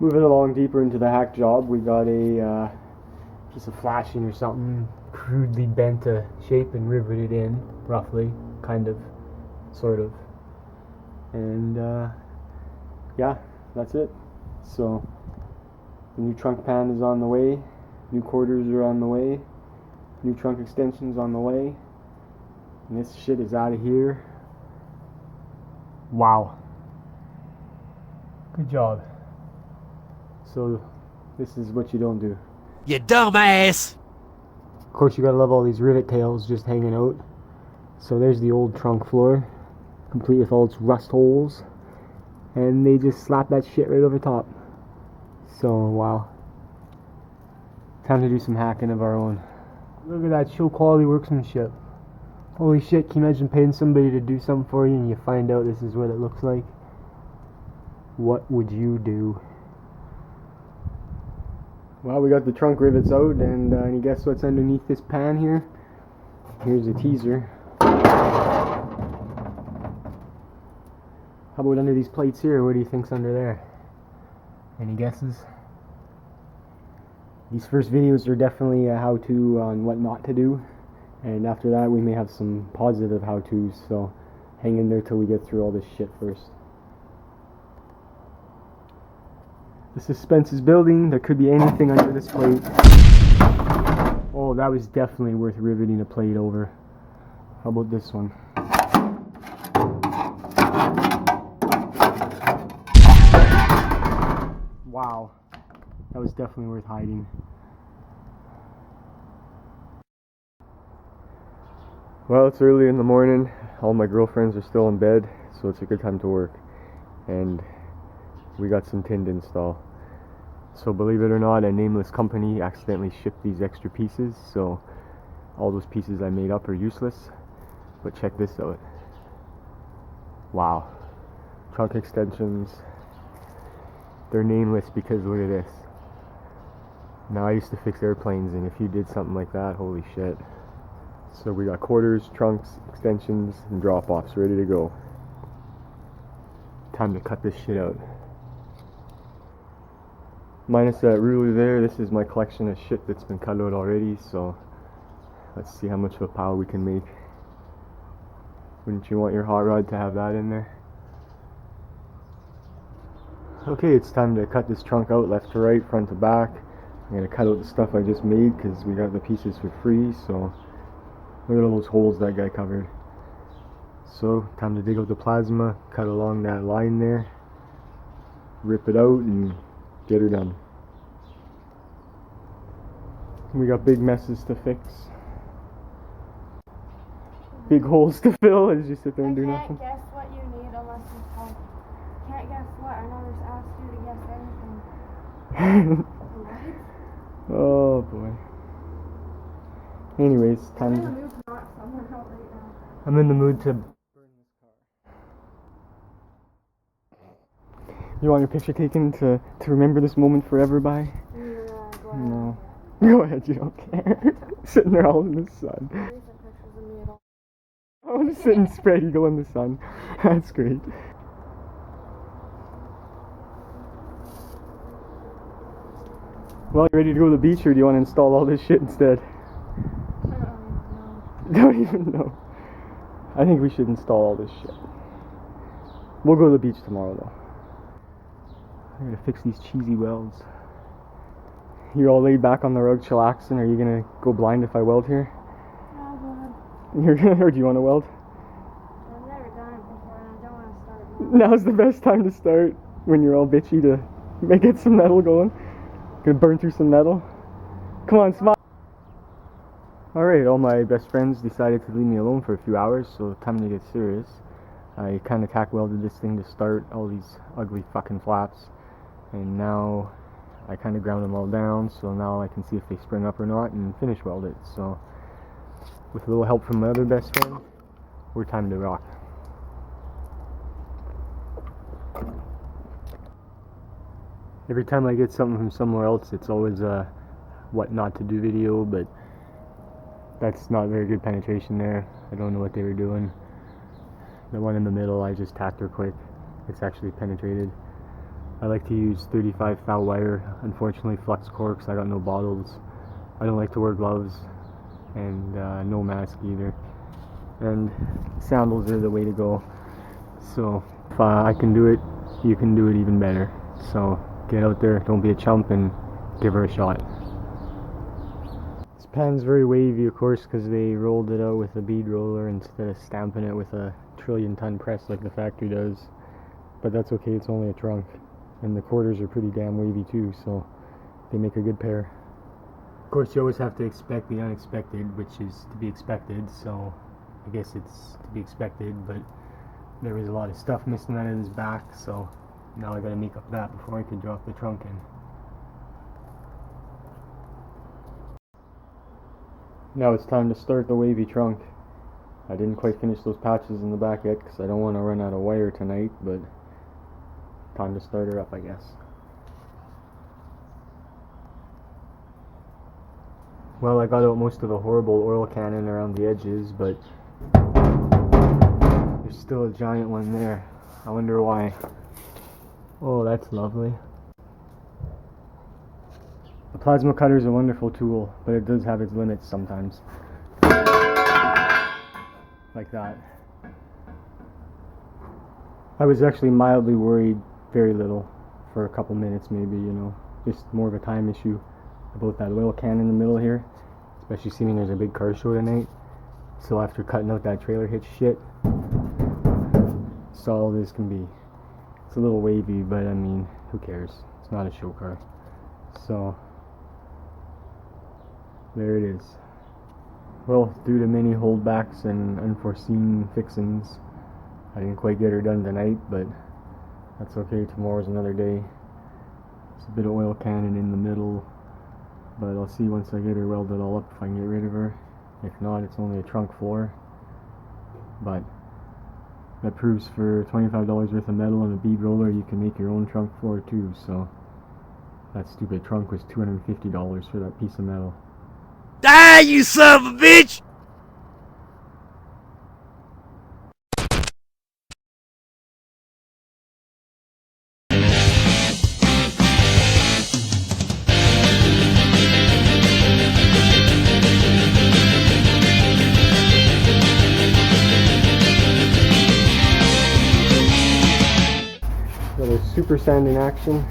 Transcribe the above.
Moving along deeper into the hack job, we got a piece of flashing or something crudely bent to shape and riveted in, roughly, kind of, sort of. And yeah, that's it. So the new trunk pan is on the way, new quarters are on the way, new trunk extensions on the way, and this shit is out of here. Wow. Good job. So this is what you don't do. You dumbass! Of course, you gotta love all these rivet tails just hanging out. So there's the old trunk floor, complete with all its rust holes, and they just slap that shit right over top. So wow, time to do some hacking of our own. Look at that show quality workmanship. Holy shit, can you imagine paying somebody to do something for you and you find out this is what it looks like? What would you do? Well, we got the trunk rivets out, and you guess what's underneath this pan here? Here's a teaser. How about under these plates here? What do you think's under there? Any guesses? These first videos are definitely a how-to on what not to do, and after that we may have some positive how-tos, so hang in there till we get through all this shit first. The suspense is building. There could be anything under this plate. Oh, that was definitely worth riveting a plate over. How about this one? Wow. That was definitely worth hiding. Well, it's early in the morning. All my girlfriends are still in bed, so it's a good time to work. And we got some tin to install. So believe it or not, a nameless company accidentally shipped these extra pieces, so all those pieces I made up are useless. But check this out. Wow. Trunk extensions. They're nameless because look at this. Now I used to fix airplanes, and if you did something like that, holy shit. So we got quarters, trunks, extensions, and drop-offs ready to go. Time to cut this shit out. Minus that ruler there, this is my collection of shit that's been cut out already, so let's see how much of a pile we can make. Wouldn't you want your hot rod to have that in there? Okay, it's time to cut this trunk out left to right, front to back. I'm going to cut out the stuff I just made because we got the pieces for free, so look at all those holes that guy covered. So, time to dig out the plasma, cut along that line there, rip it out, and get her done. We got big messes to fix. Big holes to fill as you sit there and do nothing. I can't guess what you need unless you tell. Can't guess what? I never asked you to guess anything. Oh boy. Anyways, I'm in the time. mood to knock someone out right now. I'm in the mood to burn this car. You want your picture taken to remember this moment forever by? Yeah, go ahead. No. Go ahead, you don't care. Sitting there all in the sun. Recent pictures of me at all. I want to sit and spread eagle in the sun. That's great. Well, you ready to go to the beach, or do you want to install all this shit instead? Don't even know. I think we should install all this shit. We'll go to the beach tomorrow, though. I'm gonna fix these cheesy welds. You're all laid back on the rug chillaxing. Are you gonna go blind if I weld here? No, go ahead. You're gonna, or do you want to weld? I've never done it before and I don't want to start. Now's the best time to start, when you're all bitchy to get some metal going. Gonna burn through some metal. Come on, smile. Alright, all my best friends decided to leave me alone for a few hours, so time to get serious. I kind of tack welded this thing to start, all these ugly fucking flaps, and now I kind of ground them all down, so now I can see if they spring up or not and finish weld it. So with a little help from my other best friend, we're time to rock. Every time I get something from somewhere else, it's always a what not to do video, but that's not very good penetration there. I don't know what they were doing. The one in the middle, I just tacked her quick. It's actually penetrated. I like to use 35 foul wire. Unfortunately, flux core because I got no bottles. I don't like to wear gloves and no mask either. And sandals are the way to go. So if I can do it, you can do it even better. So get out there, don't be a chump, and give her a shot. This pan's very wavy, of course, because they rolled it out with a bead roller instead of stamping it with a trillion-ton press like the factory does. But that's okay, it's only a trunk. And the quarters are pretty damn wavy too, so they make a good pair. Of course, you always have to expect the unexpected, which is to be expected, so I guess it's to be expected, but there was a lot of stuff missing out of his back, so now I gotta make up that before I can drop the trunk in. Now it's time to start the wavy trunk. I didn't quite finish those patches in the back yet because I don't want to run out of wire tonight, but time to start her up, I guess. Well, I got out most of the horrible oil cannon around the edges, but there's still a giant one there. I wonder why. Oh, that's lovely. The plasma cutter is a wonderful tool, but it does have its limits sometimes. Like that. I was actually mildly worried, very little, for a couple minutes maybe, you know. Just more of a time issue about that oil can in the middle here, especially seeing there's a big car show tonight. So after cutting out that trailer hitch shit, solid as can be. It's a little wavy, but I mean, who cares? It's not a show car. So there it is. Well, due to many holdbacks and unforeseen fixings, I didn't quite get her done tonight, but that's okay. Tomorrow's another day. It's a bit of oil cannon in the middle, but I'll see once I get her welded all up if I can get rid of her. If not, it's only a trunk floor. But that proves for $25 worth of metal and a bead roller, you can make your own trunk floor too. So that stupid trunk was $250 for that piece of metal. Die, you son of a bitch! So there's super sand in action.